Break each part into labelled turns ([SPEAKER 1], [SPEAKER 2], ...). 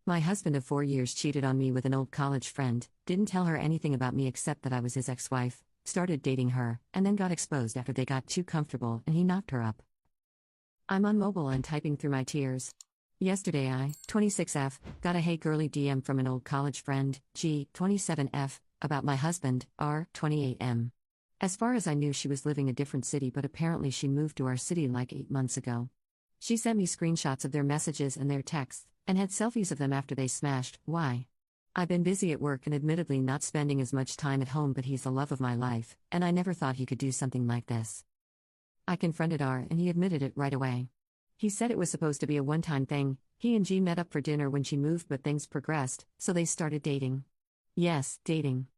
[SPEAKER 1] My husband of 4 years cheated on me with an old college friend, didn't tell her anything about me except that I was his ex-wife, started dating her, and then got exposed after they got too comfortable and he knocked her up. I'm on mobile and typing through my tears. Yesterday I, 26F, got a hey girly DM from an old college friend, G, 27F, about my husband, R, 28M. As far as I knew she was living a different city but apparently she moved to our city like 8 months ago. She sent me screenshots of their messages and their texts, and had selfies of them after they smashed. Why? I've been busy at work and admittedly not spending as much time at home, but he's the love of my life, and I never thought he could do something like this. I confronted R and he admitted it right away. He said it was supposed to be a one-time thing. He and G met up for dinner when she moved, but things progressed, so they started dating. Yes, dating.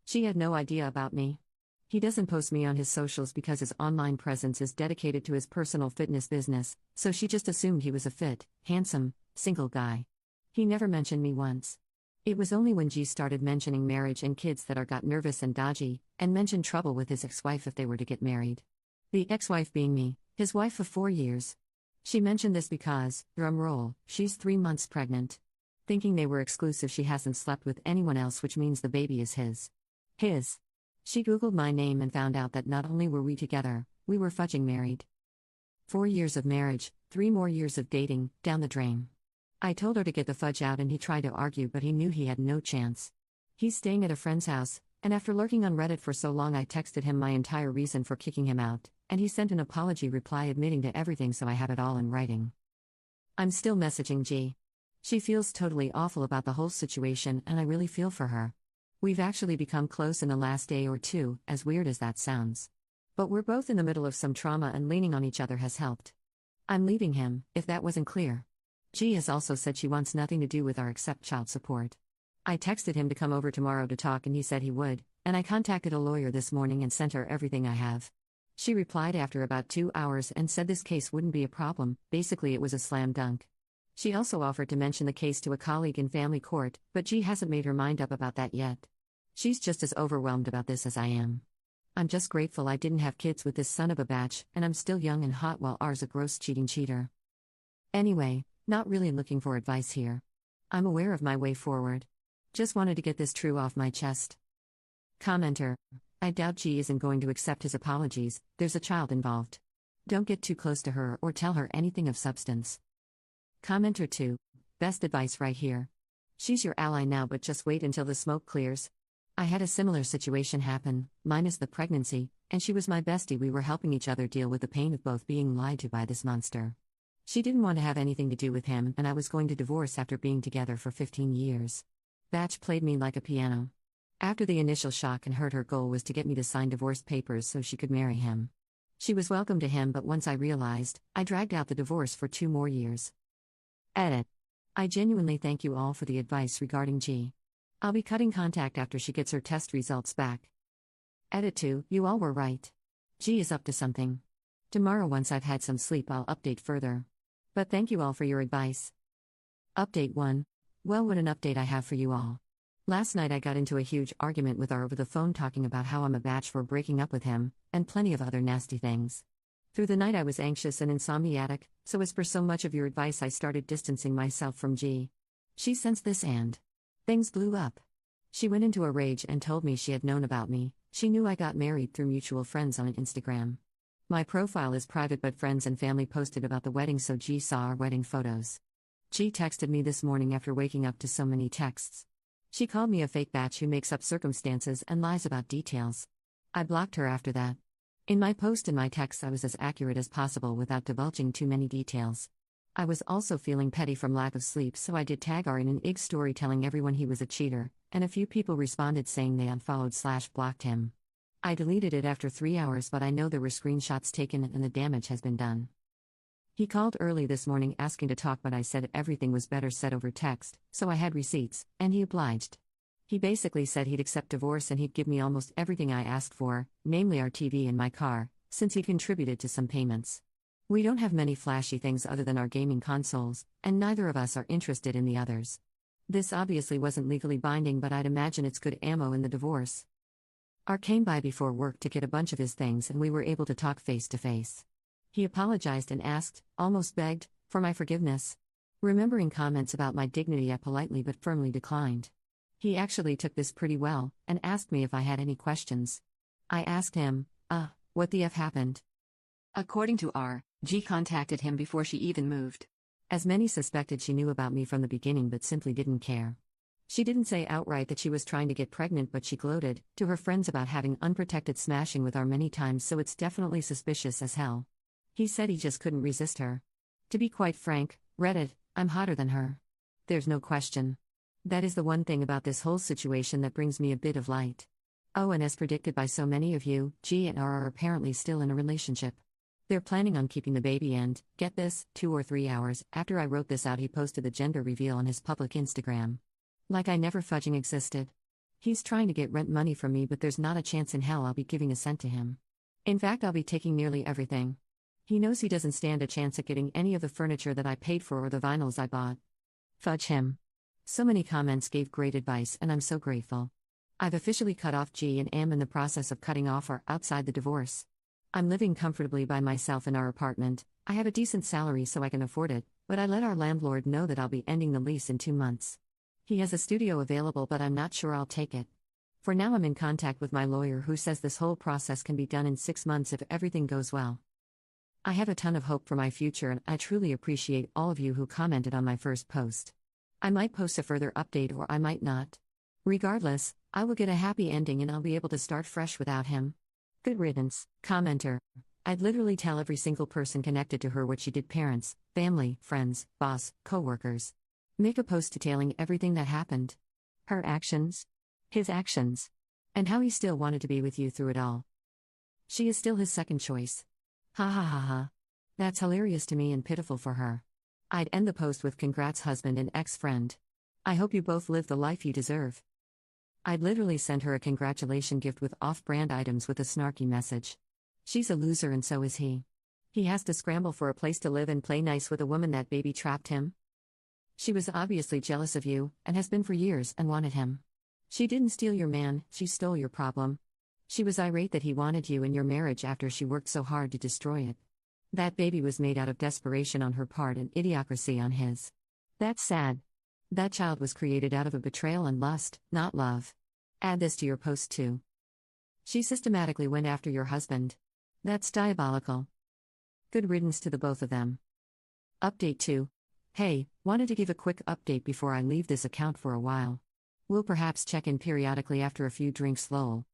[SPEAKER 1] She had no idea about me. He doesn't post me on his socials because his online presence is dedicated to his personal fitness business, so she just assumed he was a fit, handsome, single guy. He never mentioned me once. It was only when G started mentioning marriage and kids that R got nervous and dodgy, and mentioned trouble with his ex-wife if they were to get married. The ex-wife being me, his wife of 4 years. She mentioned this because, drumroll, she's 3 months pregnant. Thinking they were exclusive, she hasn't slept with anyone else, which means the baby is his. His. She Googled my name and found out that not only were we together, we were fudging married. 4 years of marriage, 3 more years of dating, down the drain. I told her to get the fudge out and he tried to argue, but he knew he had no chance. He's staying at a friend's house, and after lurking on Reddit for so long I texted him my entire reason for kicking him out, and he sent an apology reply admitting to everything, so I have it all in writing. I'm still messaging G. She feels totally awful about the whole situation and I really feel for her. We've actually become close in the last day or two, as weird as that sounds. But we're both in the middle of some trauma and leaning on each other has helped. I'm leaving him, if that wasn't clear. G has also said she wants nothing to do with our except child support. I texted him to come over tomorrow to talk and he said he would, and I contacted a lawyer this morning and sent her everything I have. She replied after about 2 hours and said this case wouldn't be a problem, basically it was a slam dunk. She also offered to mention the case to a colleague in family court, but G hasn't made her mind up about that yet. She's just as overwhelmed about this as I am. I'm just grateful I didn't have kids with this son of a batch, and I'm still young and hot while R's a gross cheating cheater. Anyway, not really looking for advice here. I'm aware of my way forward. Just wanted to get this true off my chest. Commenter. I doubt G isn't going to accept his apologies, there's a child involved. Don't get too close to her or tell her anything of substance. Commenter 2. Best advice right here. She's your ally now, but just wait until the smoke clears. I had a similar situation happen, minus the pregnancy, and she was my bestie. We were helping each other deal with the pain of both being lied to by this monster. She didn't want to have anything to do with him, and I was going to divorce after being together for 15 years. Batch played me like a piano. After the initial shock and hurt, her goal was to get me to sign divorce papers so she could marry him. She was welcome to him, but once I realized, I dragged out the divorce for 2 more years. Edit. I genuinely thank you all for the advice regarding G. I'll be cutting contact after she gets her test results back. Edit 2. You all were right. G is up to something. Tomorrow, once I've had some sleep, I'll update further. But thank you all for your advice. Update 1. Well, what an update I have for you all. Last night I got into a huge argument with R over the phone, talking about how I'm a batch for breaking up with him, and plenty of other nasty things. Through the night I was anxious and insomniatic, so as per so much of your advice I started distancing myself from G. She sensed this and things blew up. She went into a rage and told me she had known about me. She knew I got married through mutual friends on Instagram. My profile is private, but friends and family posted about the wedding, so G saw our wedding photos. G texted me this morning after waking up to so many texts. She called me a fake batch who makes up circumstances and lies about details. I blocked her after that. In my post and my texts I was as accurate as possible without divulging too many details. I was also feeling petty from lack of sleep, so I did tag R in an IG story telling everyone he was a cheater, and a few people responded saying they unfollowed/blocked him. I deleted it after 3 hours, but I know there were screenshots taken and the damage has been done. He called early this morning asking to talk, but I said everything was better said over text, so I had receipts, and he obliged. He basically said he'd accept divorce and he'd give me almost everything I asked for, namely our TV and my car, since he contributed to some payments. We don't have many flashy things other than our gaming consoles, and neither of us are interested in the others. This obviously wasn't legally binding, but I'd imagine it's good ammo in the divorce. R came by before work to get a bunch of his things and we were able to talk face to face. He apologized and asked, almost begged, for my forgiveness. Remembering comments about my dignity, I politely but firmly declined. He actually took this pretty well, and asked me if I had any questions. I asked him, what the F happened? According to R, G contacted him before she even moved. As many suspected, she knew about me from the beginning but simply didn't care. She didn't say outright that she was trying to get pregnant, but she gloated to her friends about having unprotected smashing with R many times, so it's definitely suspicious as hell. He said he just couldn't resist her. To be quite frank, Reddit, I'm hotter than her. There's no question. That is the one thing about this whole situation that brings me a bit of light. Oh, and as predicted by so many of you, G and R are apparently still in a relationship. They're planning on keeping the baby, and, get this, 2 or 3 hours after I wrote this out, he posted the gender reveal on his public Instagram. Like I never fudging existed. He's trying to get rent money from me, but there's not a chance in hell I'll be giving a cent to him. In fact, I'll be taking nearly everything. He knows he doesn't stand a chance at getting any of the furniture that I paid for or the vinyls I bought. Fudge him. So many comments gave great advice, and I'm so grateful. I've officially cut off G and am in the process of cutting off R outside the divorce. I'm living comfortably by myself in our apartment. I have a decent salary so I can afford it, but I let our landlord know that I'll be ending the lease in 2 months. He has a studio available, but I'm not sure I'll take it. For now, I'm in contact with my lawyer, who says this whole process can be done in 6 months if everything goes well. I have a ton of hope for my future, and I truly appreciate all of you who commented on my first post. I might post a further update or I might not. Regardless, I will get a happy ending and I'll be able to start fresh without him. Good riddance. Commenter. I'd literally tell every single person connected to her what she did: parents, family, friends, boss, co-workers. Make a post detailing everything that happened. Her actions. His actions. And how he still wanted to be with you through it all. She is still his second choice. Ha ha ha ha. That's hilarious to me and pitiful for her. I'd end the post with "Congrats, husband and ex-friend. I hope you both live the life you deserve." I'd literally send her a congratulation gift with off-brand items with a snarky message. She's a loser and so is he. He has to scramble for a place to live and play nice with a woman that baby trapped him. She was obviously jealous of you, and has been for years, and wanted him. She didn't steal your man, she stole your problem. She was irate that he wanted you in your marriage after she worked so hard to destroy it. That baby was made out of desperation on her part and idiocracy on his. That's sad. That child was created out of a betrayal and lust, not love. Add this to your post too. She systematically went after your husband. That's diabolical. Good riddance to the both of them. Update 2. Hey, wanted to give a quick update before I leave this account for a while. We'll perhaps check in periodically after a few drinks, lol.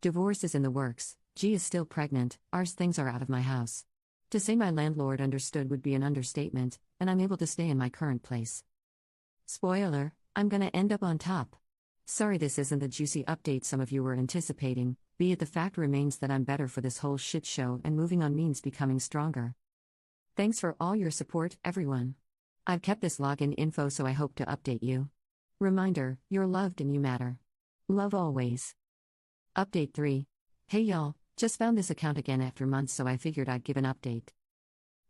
[SPEAKER 1] Divorce is in the works, G is still pregnant, R's things are out of my house. To say my landlord understood would be an understatement, and I'm able to stay in my current place. Spoiler, I'm gonna end up on top. Sorry this isn't the juicy update some of you were anticipating, be it the fact remains that I'm better for this whole shit show, and moving on means becoming stronger. Thanks for all your support, everyone. I've kept this login info so I hope to update you. Reminder, you're loved and you matter. Love always. Update 3. Hey y'all, just found this account again after months, so I figured I'd give an update.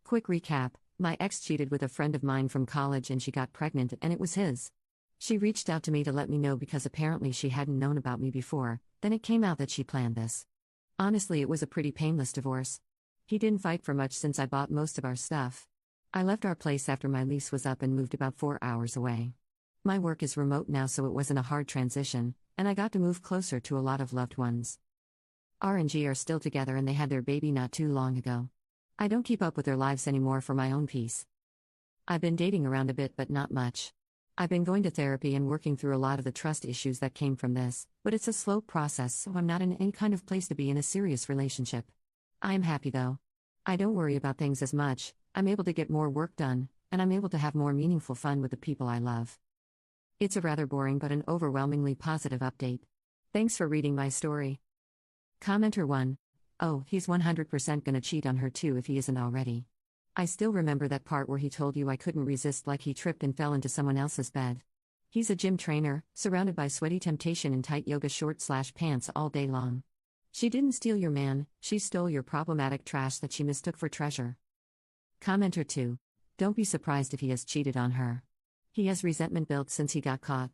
[SPEAKER 1] Quick recap, my ex cheated with a friend of mine from college and she got pregnant and it was his. She reached out to me to let me know because apparently she hadn't known about me before, then it came out that she planned this. Honestly, it was a pretty painless divorce. He didn't fight for much since I bought most of our stuff. I left our place after my lease was up and moved about 4 hours away. My work is remote now, so it wasn't a hard transition, and I got to move closer to a lot of loved ones. R and G are still together and they had their baby not too long ago. I don't keep up with their lives anymore for my own peace. I've been dating around a bit but not much. I've been going to therapy and working through a lot of the trust issues that came from this, but it's a slow process, so I'm not in any kind of place to be in a serious relationship. I'm happy though. I don't worry about things as much, I'm able to get more work done, and I'm able to have more meaningful fun with the people I love. It's a rather boring but an overwhelmingly positive update. Thanks for reading my story. Commenter 1. Oh, he's 100% gonna cheat on her too if he isn't already. I still remember that part where he told you I couldn't resist, like he tripped and fell into someone else's bed. He's a gym trainer, surrounded by sweaty temptation in tight yoga shorts/pants all day long. She didn't steal your man, she stole your problematic trash that she mistook for treasure. Commenter 2. Don't be surprised if he has cheated on her. He has resentment built since he got caught.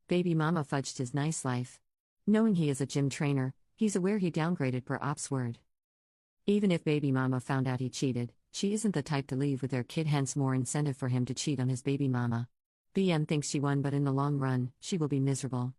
[SPEAKER 1] Baby mama fudged his nice life. Knowing he is a gym trainer, he's aware he downgraded per ops word. Even if baby mama found out he cheated, She isn't the type to leave with their kid, hence more incentive for him to cheat on his baby mama. BM thinks she won, but in the long run, she will be miserable.